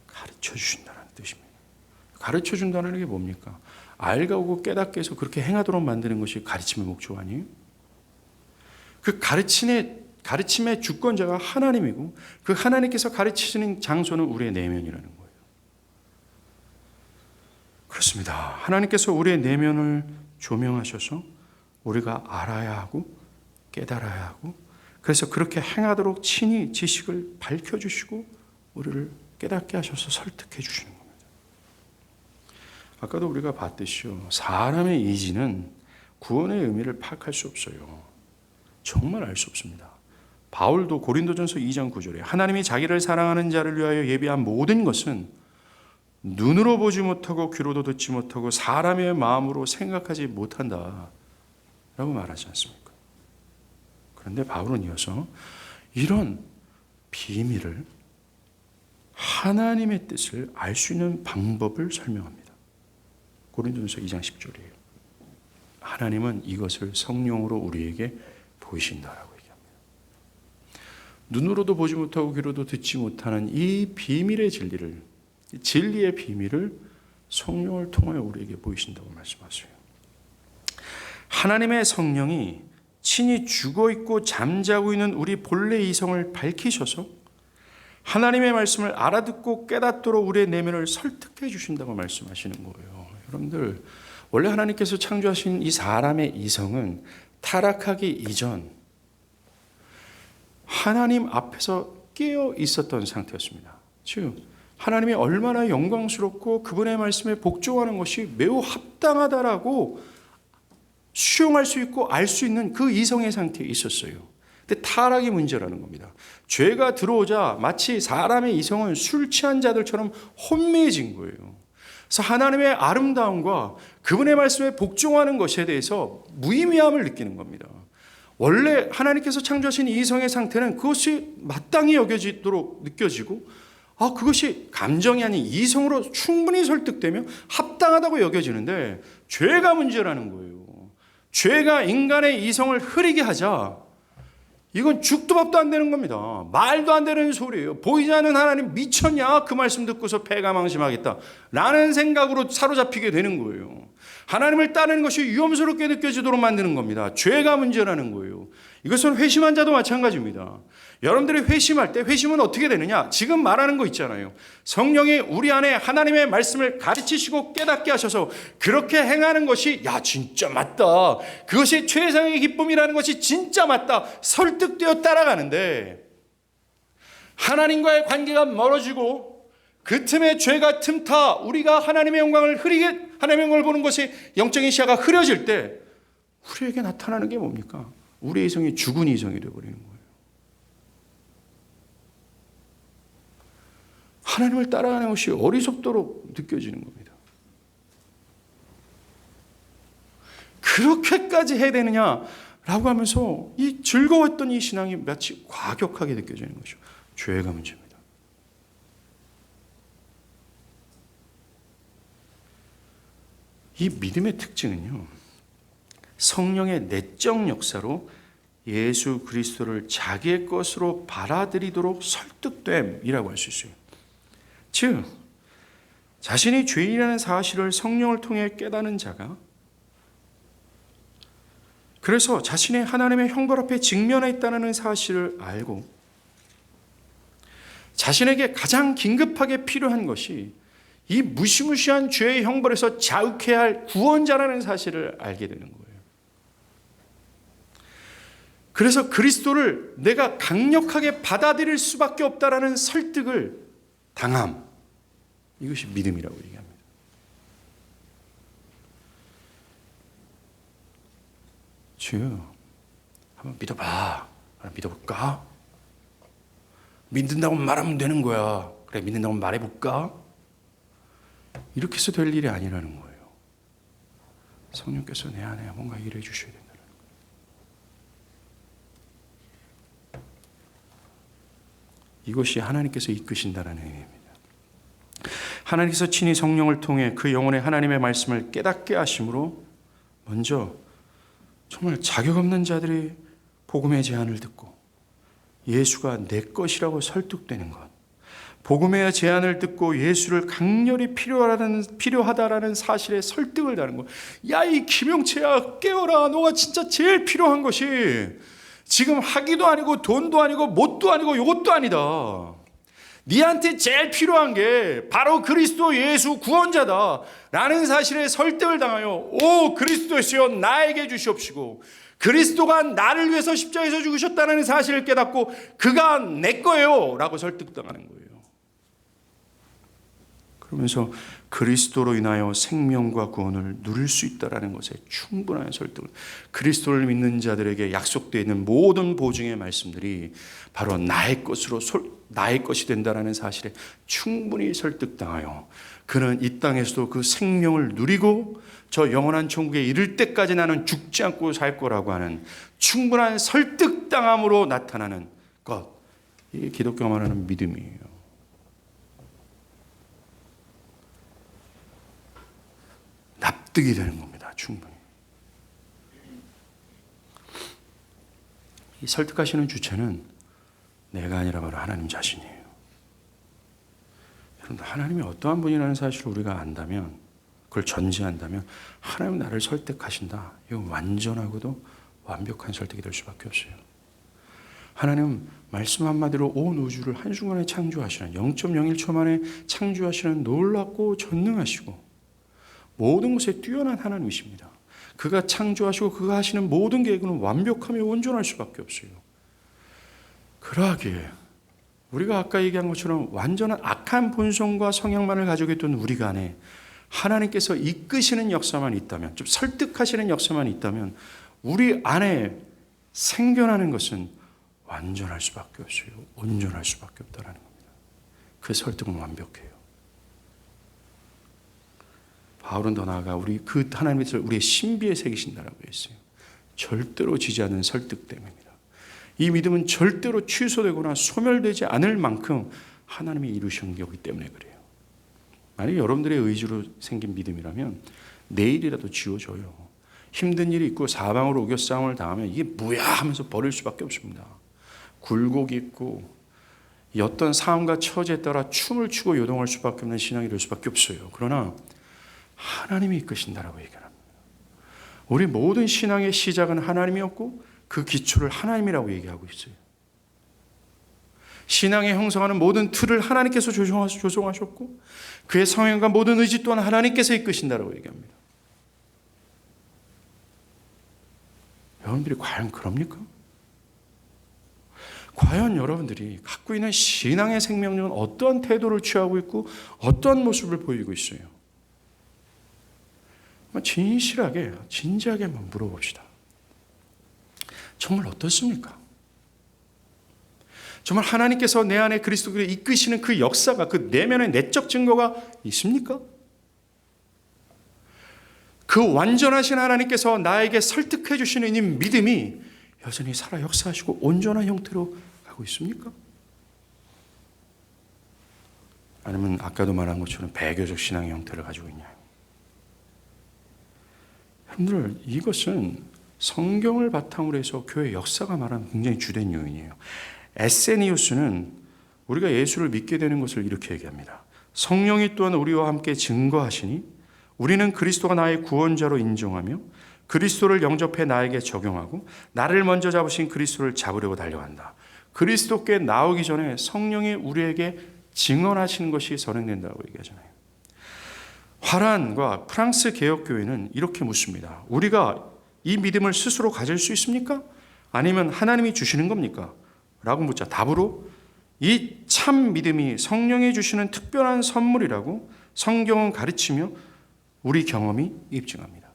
가르쳐 주신다는 뜻입니다. 가르쳐 준다는 게 뭡니까? 알고 깨닫게 해서 그렇게 행하도록 만드는 것이 가르침의 목적 아니에요? 그 가르침의 주권자가 하나님이고 그 하나님께서 가르치시는 장소는 우리의 내면이라는 거예요. 그렇습니다. 하나님께서 우리의 내면을 조명하셔서 우리가 알아야 하고 깨달아야 하고 그래서 그렇게 행하도록 친히 지식을 밝혀주시고 우리를 깨닫게 하셔서 설득해 주시는 겁니다. 아까도 우리가 봤듯이요. 사람의 의지는 구원의 의미를 파악할 수 없어요. 정말 알 수 없습니다. 바울도 고린도전서 2장 9절에 하나님이 자기를 사랑하는 자를 위하여 예비한 모든 것은 눈으로 보지 못하고 귀로도 듣지 못하고 사람의 마음으로 생각하지 못한다 라고 말하지 않습니까? 그런데 바울은 이어서 이런 비밀을 하나님의 뜻을 알 수 있는 방법을 설명합니다. 고린도전서 2장 10절이에요. 하나님은 이것을 성령으로 우리에게 보이신다라고 얘기합니다. 눈으로도 보지 못하고 귀로도 듣지 못하는 이 비밀의 진리를, 진리의 비밀을 성령을 통하여 우리에게 보이신다고 말씀하세요. 하나님의 성령이 친히 죽어있고 잠자고 있는 우리 본래 이성을 밝히셔서 하나님의 말씀을 알아듣고 깨닫도록 우리의 내면을 설득해 주신다고 말씀하시는 거예요. 여러분들, 원래 하나님께서 창조하신 이 사람의 이성은 타락하기 이전 하나님 앞에서 깨어 있었던 상태였습니다. 즉 하나님이 얼마나 영광스럽고 그분의 말씀에 복종하는 것이 매우 합당하다라고 수용할 수 있고 알 수 있는 그 이성의 상태에 있었어요. 근데 타락이 문제라는 겁니다. 죄가 들어오자 마치 사람의 이성은 술 취한 자들처럼 혼미해진 거예요. 그래서 하나님의 아름다움과 그분의 말씀에 복종하는 것에 대해서 무의미함을 느끼는 겁니다. 원래 하나님께서 창조하신 이성의 상태는 그것이 마땅히 여겨지도록 느껴지고 그것이 감정이 아닌 이성으로 충분히 설득되며 합당하다고 여겨지는데 죄가 문제라는 거예요. 죄가 인간의 이성을 흐리게 하자 이건 죽도 밥도 안 되는 겁니다. 말도 안 되는 소리예요. 보이지 않는 하나님 미쳤냐? 그 말씀 듣고서 패가망신하겠다 라는 생각으로 사로잡히게 되는 거예요. 하나님을 따르는 것이 위험스럽게 느껴지도록 만드는 겁니다. 죄가 문제라는 거예요. 이것은 회심한 자도 마찬가지입니다. 여러분들이 회심할 때 회심은 어떻게 되느냐? 지금 말하는 거 있잖아요. 성령이 우리 안에 하나님의 말씀을 가르치시고 깨닫게 하셔서 그렇게 행하는 것이 진짜 맞다. 그것이 최상의 기쁨이라는 것이 진짜 맞다. 설득되어 따라가는데 하나님과의 관계가 멀어지고 그 틈에 죄가 틈타 우리가 하나님의 영광을 하나님의 영광을 보는 것이 영적인 시야가 흐려질 때 우리에게 나타나는 게 뭡니까? 우리의 이성이 죽은 이성이 되어버리는 거예요. 하나님을 따라가는 것이 어리석도록 느껴지는 겁니다. 그렇게까지 해야 되느냐라고 하면서 이 즐거웠던 이 신앙이 마치 과격하게 느껴지는 것이죠. 죄가 문제입니다. 이 믿음의 특징은요, 성령의 내적 역사로 예수 그리스도를 자기의 것으로 받아들이도록 설득됨이라고 할 수 있어요. 즉 자신이 죄인이라는 사실을 성령을 통해 깨닫는 자가 그래서 자신의 하나님의 형벌 앞에 직면해 있다는 사실을 알고 자신에게 가장 긴급하게 필요한 것이 이 무시무시한 죄의 형벌에서 자욱해야 할 구원자라는 사실을 알게 되는 거예요. 그래서 그리스도를 내가 강력하게 받아들일 수밖에 없다라는 설득을 당함. 이것이 믿음이라고 얘기합니다. 주여, 한번 믿어봐. 믿어볼까? 믿는다고 말하면 되는 거야. 그래, 믿는다고 말해볼까? 이렇게 해서 될 일이 아니라는 거예요. 성령께서 내 안에 뭔가 일해 주셔야 된다는 거예요. 이것이 하나님께서 이끄신다는 의미입니다. 하나님께서 친히 성령을 통해 그 영혼의 하나님의 말씀을 깨닫게 하심으로 먼저 정말 자격 없는 자들이 복음의 제안을 듣고 예수가 내 것이라고 설득되는 것, 복음의 제안을 듣고 예수를 강렬히 필요하다라는 사실에 설득을 다는 것. 야, 이 김영채야, 깨어라. 너가 진짜 제일 필요한 것이 지금 학위도 아니고 돈도 아니고 뭣도 아니고 이것도 아니다. 네한테 제일 필요한 게 바로 그리스도 예수 구원자다 라는 사실에 설득을 당하여 오 그리스도시여 나에게 주시옵시고 그리스도가 나를 위해서 십자가에서 죽으셨다는 사실을 깨닫고 그가 내 거예요 라고 설득당하는 거예요. 그러면서 그리스도로 인하여 생명과 구원을 누릴 수 있다는 것에 충분한 설득을, 그리스도를 믿는 자들에게 약속되어 있는 모든 보증의 말씀들이 바로 나의 것이 된다는 사실에 충분히 설득당하여 그는 이 땅에서도 그 생명을 누리고 저 영원한 천국에 이를 때까지 나는 죽지 않고 살 거라고 하는 충분한 설득당함으로 나타나는 것, 이게 기독교가 말하는 믿음이에요. 납득이 되는 겁니다. 충분히. 이 설득하시는 주체는 내가 아니라 바로 하나님 자신이에요. 여러분, 하나님이 어떠한 분이라는 사실을 우리가 안다면, 그걸 전제한다면 하나님은 나를 설득하신다. 이건 완전하고도 완벽한 설득이 될 수밖에 없어요. 하나님은 말씀 한마디로 온 우주를 한순간에 창조하시는 0.01초 만에 창조하시는 놀랍고 전능하시고 모든 것에 뛰어난 하나님이십니다. 그가 창조하시고 그가 하시는 모든 계획은 완벽하며 온전할 수밖에 없어요. 그러하기에 우리가 아까 얘기한 것처럼 완전한 악한 본성과 성향만을 가지고 있던 우리 안에 하나님께서 이끄시는 역사만 있다면, 좀 설득하시는 역사만 있다면 우리 안에 생겨나는 것은 완전할 수밖에 없어요. 온전할 수밖에 없다는 겁니다. 그 설득은 완벽해요. 바울은 더 나아가 그 하나님께서 우리의 신비에 새기신다라고 했어요. 절대로 지지 않는 설득 때문입니다. 이 믿음은 절대로 취소되거나 소멸되지 않을 만큼 하나님이 이루신 거기 때문에 그래요. 만약에 여러분들의 의지로 생긴 믿음이라면 내일이라도 지워져요. 힘든 일이 있고 사방으로 우겨싸움을 당하면 이게 뭐야 하면서 버릴 수밖에 없습니다. 굴곡이 있고 어떤 상황과 처지에 따라 춤을 추고 요동할 수밖에 없는 신앙이 될 수밖에 없어요. 그러나 하나님이 이끄신다라고 얘기합니다. 우리 모든 신앙의 시작은 하나님이었고 그 기초를 하나님이라고 얘기하고 있어요. 신앙에 형성하는 모든 틀을 하나님께서 조성하셨고 그의 성향과 모든 의지 또한 하나님께서 이끄신다라고 얘기합니다. 여러분들이 과연 그럽니까? 과연 여러분들이 갖고 있는 신앙의 생명력은 어떠한 태도를 취하고 있고 어떠한 모습을 보이고 있어요? 진실하게, 진지하게 한번 물어봅시다. 정말 어떻습니까? 정말 하나님께서 내 안에 그리스도를 이끄시는 그 역사가, 그 내면의 내적 증거가 있습니까? 그 완전하신 하나님께서 나에게 설득해 주시는 이 믿음이 여전히 살아 역사하시고 온전한 형태로 가고 있습니까? 아니면 아까도 말한 것처럼 배교적 신앙의 형태를 가지고 있냐? 여러분들, 이것은 성경을 바탕으로 해서 교회 역사가 말하는 굉장히 주된 요인이에요. 에세니우스는 우리가 예수를 믿게 되는 것을 이렇게 얘기합니다. 성령이 또한 우리와 함께 증거하시니 우리는 그리스도가 나의 구원자로 인정하며 그리스도를 영접해 나에게 적용하고 나를 먼저 잡으신 그리스도를 잡으려고 달려간다. 그리스도께 나오기 전에 성령이 우리에게 증언하시는 것이 선행된다고 얘기하잖아요. 화란과 프랑스 개혁교회는 이렇게 묻습니다. 우리가 이 믿음을 스스로 가질 수 있습니까? 아니면 하나님이 주시는 겁니까? 라고 묻자 답으로 이 참 믿음이 성령이 주시는 특별한 선물이라고 성경은 가르치며 우리 경험이 입증합니다.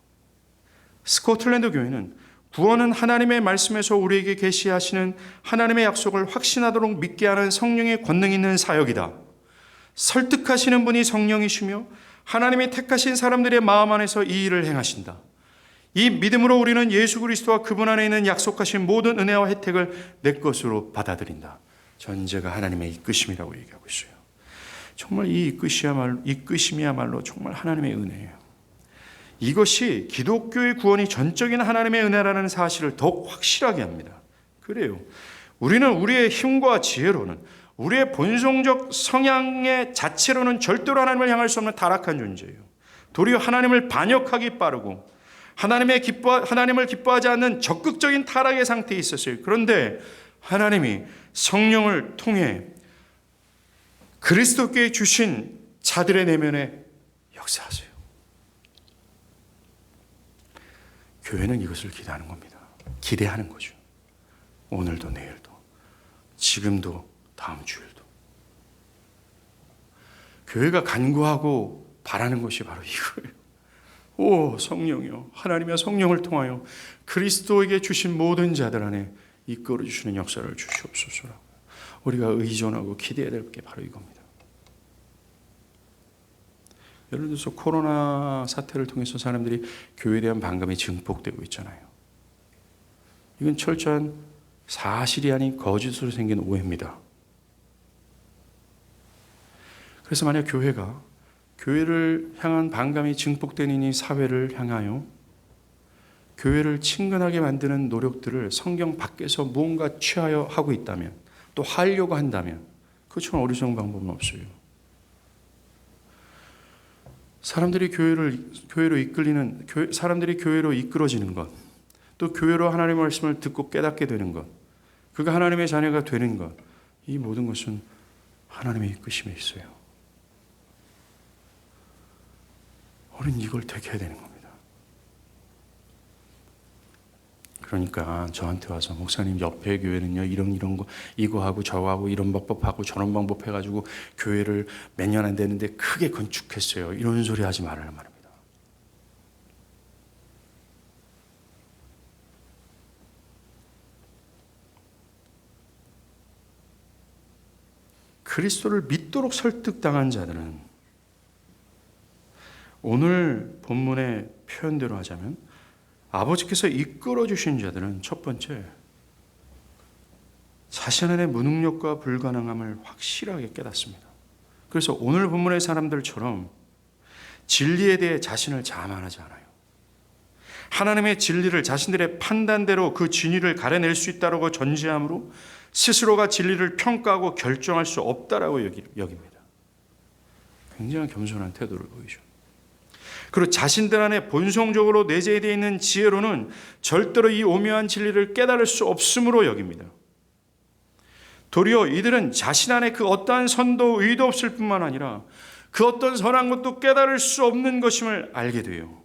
스코틀랜드 교회는 구원은 하나님의 말씀에서 우리에게 계시하시는 하나님의 약속을 확신하도록 믿게 하는 성령의 권능 있는 사역이다. 설득하시는 분이 성령이시며 하나님이 택하신 사람들의 마음 안에서 이 일을 행하신다. 이 믿음으로 우리는 예수 그리스도와 그분 안에 있는 약속하신 모든 은혜와 혜택을 내 것으로 받아들인다. 전제가 하나님의 이끄심이라고 얘기하고 있어요. 정말 이 이끄심이야말로 정말 하나님의 은혜예요. 이것이 기독교의 구원이 전적인 하나님의 은혜라는 사실을 더욱 확실하게 합니다. 그래요. 우리는 우리의 힘과 지혜로는, 우리의 본성적 성향의 자체로는 절대로 하나님을 향할 수 없는 타락한 존재예요. 도리어 하나님을 반역하기 빠르고 하나님을 기뻐하지 않는 적극적인 타락의 상태에 있었어요. 그런데 하나님이 성령을 통해 그리스도께 주신 자들의 내면에 역사하세요. 교회는 이것을 기대하는 겁니다. 기대하는 거죠. 오늘도 내일도, 지금도, 다음 주일도. 교회가 간구하고 바라는 것이 바로 이거예요. 오 성령이여, 하나님의 성령을 통하여 그리스도에게 주신 모든 자들 안에 이끌어 주시는 역사를 주시옵소서라고 우리가 의존하고 기대해야 될 게 바로 이겁니다. 예를 들어서 코로나 사태를 통해서 사람들이 교회에 대한 반감이 증폭되고 있잖아요. 이건 철저한 사실이 아닌 거짓으로 생긴 오해입니다. 그래서 만약 교회가 교회를 향한 반감이 증폭되는 이 사회를 향하여 교회를 친근하게 만드는 노력들을 성경 밖에서 무언가 취하여 하고 있다면, 또 하려고 한다면 그것처럼 어리석은 방법은 없어요. 사람들이 교회로 이끌어지는 것, 또 교회로 하나님의 말씀을 듣고 깨닫게 되는 것, 그가 하나님의 자녀가 되는 것, 이 모든 것은 하나님의 이끄심에 있어요. 우리는 이걸 택해야 되는 겁니다. 그러니까 저한테 와서 목사님 옆에 교회는요 이런 거 이거 하고 저거 하고 이런 방법하고 저런 방법 해가지고 교회를 몇 년 안 됐는데 크게 건축했어요. 이런 소리 하지 말라는 말입니다. 그리스도를 믿도록 설득당한 자들은 오늘 본문의 표현대로 하자면 아버지께서 이끌어 주신 자들은 첫 번째, 자신 안의 무능력과 불가능함을 확실하게 깨닫습니다. 그래서 오늘 본문의 사람들처럼 진리에 대해 자신을 자만하지 않아요. 하나님의 진리를 자신들의 판단대로 그 진리를 가려낼 수 있다고 전제함으로 스스로가 진리를 평가하고 결정할 수 없다라고 여깁니다. 굉장히 겸손한 태도를 보이죠. 그리고 자신들 안에 본성적으로 내재되어 있는 지혜로는 절대로 이 오묘한 진리를 깨달을 수 없음으로 여깁니다. 도리어 이들은 자신 안에 그 어떠한 선도 의도 없을 뿐만 아니라 그 어떤 선한 것도 깨달을 수 없는 것임을 알게 돼요.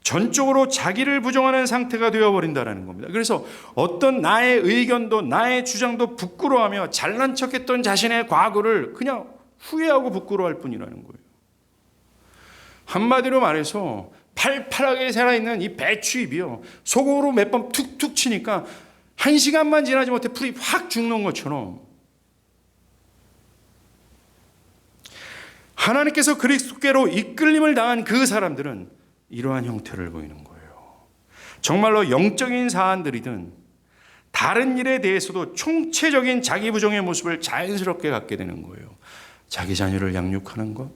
전적으로 자기를 부정하는 상태가 되어버린다는 겁니다. 그래서 어떤 나의 의견도 나의 주장도 부끄러워하며 잘난 척했던 자신의 과거를 그냥 후회하고 부끄러워할 뿐이라는 거예요. 한마디로 말해서 팔팔하게 살아있는 이 배추잎이요, 속으로 몇 번 툭툭 치니까 1시간만 지나지 못해 풀이 확 죽는 것처럼 하나님께서 그리스도께로 이끌림을 당한 그 사람들은 이러한 형태를 보이는 거예요. 정말로 영적인 사안들이든 다른 일에 대해서도 총체적인 자기 부정의 모습을 자연스럽게 갖게 되는 거예요. 자기 자녀를 양육하는 것,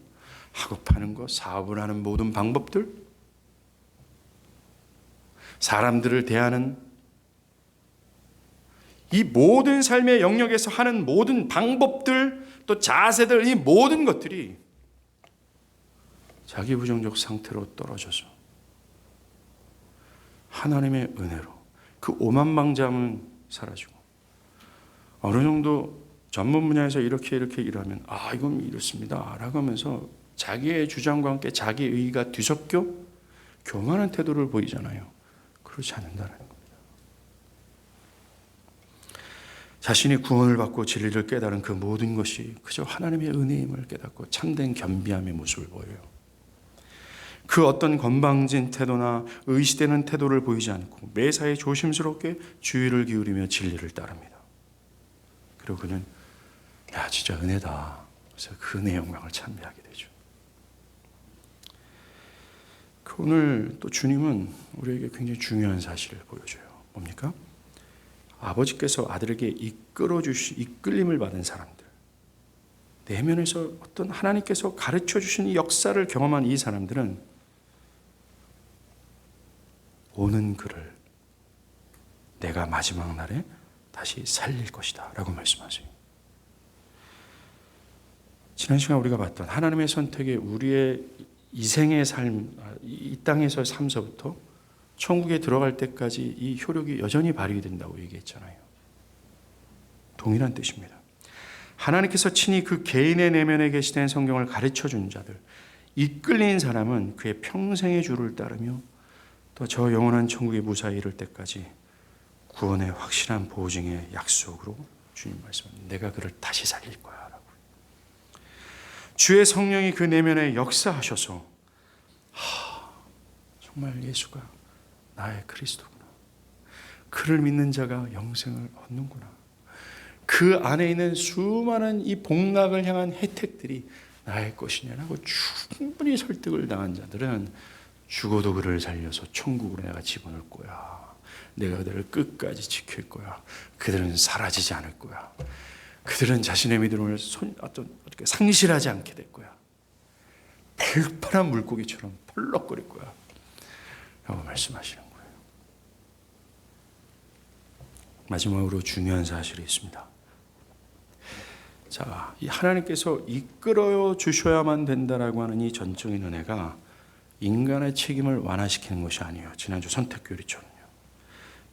학업하는 것, 사업을 하는 모든 방법들, 사람들을 대하는 이 모든 삶의 영역에서 하는 모든 방법들, 또 자세들, 이 모든 것들이 자기 부정적 상태로 떨어져서 하나님의 은혜로 그 오만방자함은 사라지고 어느 정도 전문 분야에서 이렇게 일하면 이건 이렇습니다 라고 하면서 자기의 주장과 함께 자기 의의가 뒤섞여 교만한 태도를 보이잖아요. 그렇지 않는다는 겁니다. 자신이 구원을 받고 진리를 깨달은 그 모든 것이 그저 하나님의 은혜임을 깨닫고 참된 겸비함의 모습을 보여요. 그 어떤 건방진 태도나 의시되는 태도를 보이지 않고 매사에 조심스럽게 주의를 기울이며 진리를 따릅니다. 그리고 그는 진짜 은혜다. 그래서 그 은혜의 영광을 찬미하게 되죠. 오늘 또 주님은 우리에게 굉장히 중요한 사실을 보여줘요. 뭡니까? 아버지께서 아들에게 이끌림을 받은 사람들, 내면에서 어떤 하나님께서 가르쳐 주신 이 역사를 경험한 이 사람들은 오는 그를 내가 마지막 날에 다시 살릴 것이다 라고 말씀하세요. 지난 시간 우리가 봤던 하나님의 선택에 우리의 이 생의 삶, 이 땅에서의 삶서부터 천국에 들어갈 때까지 이 효력이 여전히 발휘된다고 얘기했잖아요. 동일한 뜻입니다. 하나님께서 친히 그 개인의 내면에 계시된 성경을 가르쳐 준 자들, 이끌린 사람은 그의 평생의 주를 따르며 또 저 영원한 천국에 무사히 이를 때까지 구원의 확실한 보증의 약속으로 주님 말씀합니다. 내가 그를 다시 살릴 거야 라고. 주의 성령이 그 내면에 역사하셔서 정말 예수가 나의 그리스도구나. 그를 믿는 자가 영생을 얻는구나. 그 안에 있는 수많은 이 복락을 향한 혜택들이 나의 것이냐라고 충분히 설득을 당한 자들은 죽어도 그를 살려서 천국으로 내가 집어넣을 거야. 내가 그들을 끝까지 지킬 거야. 그들은 사라지지 않을 거야. 그들은 자신의 믿음을 어떻게 상실하지 않게 될 거야. 별파란 물고기처럼 펄럭거릴 거야. 라고 말씀하시는 거예요. 마지막으로 중요한 사실이 있습니다. 자, 이 하나님께서 이끌어 주셔야만 된다라고 하는 이 전적인 은혜가 인간의 책임을 완화시키는 것이 아니에요. 지난주 선택교리처럼요.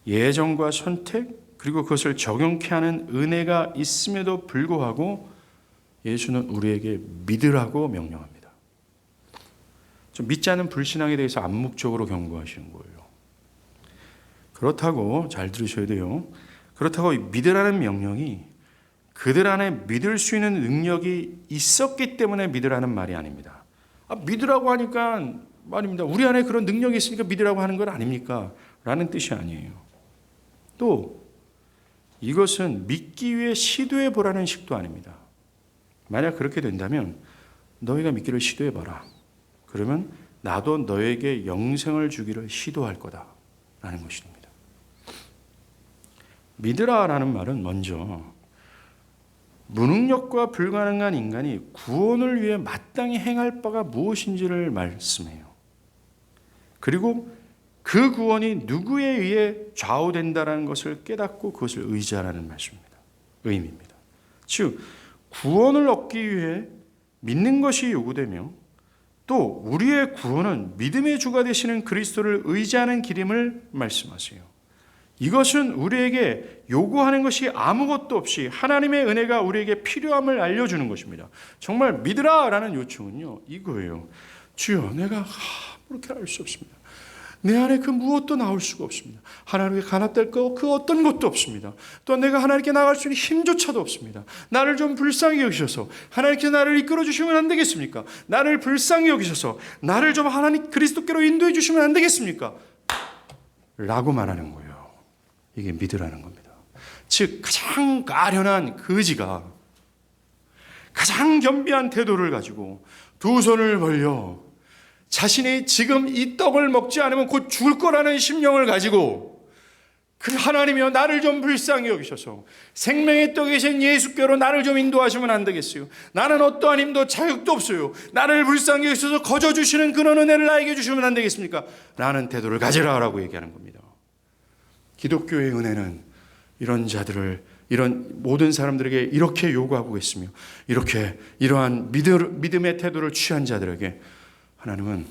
예정과 선택 그리고 그것을 적용케 하는 은혜가 있음에도 불구하고 예수는 우리에게 믿으라고 명령합니다. 좀 믿지 않는 불신앙에 대해서 암묵적으로 경고하시는 거예요. 그렇다고 잘 들으셔야 돼요. 그렇다고 믿으라는 명령이 그들 안에 믿을 수 있는 능력이 있었기 때문에 믿으라는 말이 아닙니다. 믿으라고 하니까 말입니다. 우리 안에 그런 능력이 있으니까 믿으라고 하는 건 아닙니까? 라는 뜻이 아니에요. 또 이것은 믿기 위해 시도해 보라는 식도 아닙니다. 만약 그렇게 된다면 너희가 믿기를 시도해 봐라. 그러면 나도 너에게 영생을 주기를 시도할 거다. 라는 것입니다. 믿으라라는 말은 먼저 무능력과 불가능한 인간이 구원을 위해 마땅히 행할 바가 무엇인지를 말씀해요. 그리고 그 구원이 누구에 의해 좌우된다는 것을 깨닫고 그것을 의지하라는 말씀입니다. 의미입니다. 즉 구원을 얻기 위해 믿는 것이 요구되며 또 우리의 구원은 믿음의 주가 되시는 그리스도를 의지하는 길임을 말씀하세요. 이것은 우리에게 요구하는 것이 아무것도 없이 하나님의 은혜가 우리에게 필요함을 알려주는 것입니다. 정말 믿으라라는 요청은요, 이거예요. 주여, 내가 그렇게 알 수 없습니다. 내 안에 그 무엇도 나올 수가 없습니다. 하나님께 간합될 거 그 어떤 것도 없습니다. 또 내가 하나님께 나갈 수 있는 힘조차도 없습니다. 나를 좀 불쌍히 여기셔서 하나님께 나를 이끌어 주시면 안 되겠습니까? 나를 불쌍히 여기셔서 나를 좀 하나님 그리스도께로 인도해 주시면 안 되겠습니까? 라고 말하는 거예요. 이게 믿으라는 겁니다. 즉 가장 가련한 거지가 가장 겸비한 태도를 가지고 두 손을 벌려 자신이 지금 이 떡을 먹지 않으면 곧 죽을 거라는 심령을 가지고 그 하나님이여 나를 좀 불쌍히 여기셔서 생명의 떡이 되신 예수께로 나를 좀 인도하시면 안 되겠어요. 나는 어떠한 힘도 자격도 없어요. 나를 불쌍히 여기셔서 거저주시는 그런 은혜를 나에게 주시면 안 되겠습니까? 라는 태도를 가지라라고 얘기하는 겁니다. 기독교의 은혜는 이런 자들을 이런 모든 사람들에게 이렇게 요구하고 있으며 이러한 믿음의 태도를 취한 자들에게 하나님은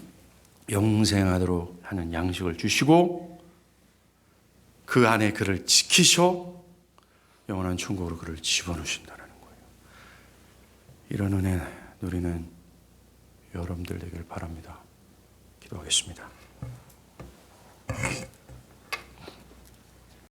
영생하도록 하는 양식을 주시고 그 안에 그를 지키셔 영원한 천국으로 그를 집어넣으신다는 거예요. 이런 은혜 누리는 여러분들 되길 바랍니다. 기도하겠습니다.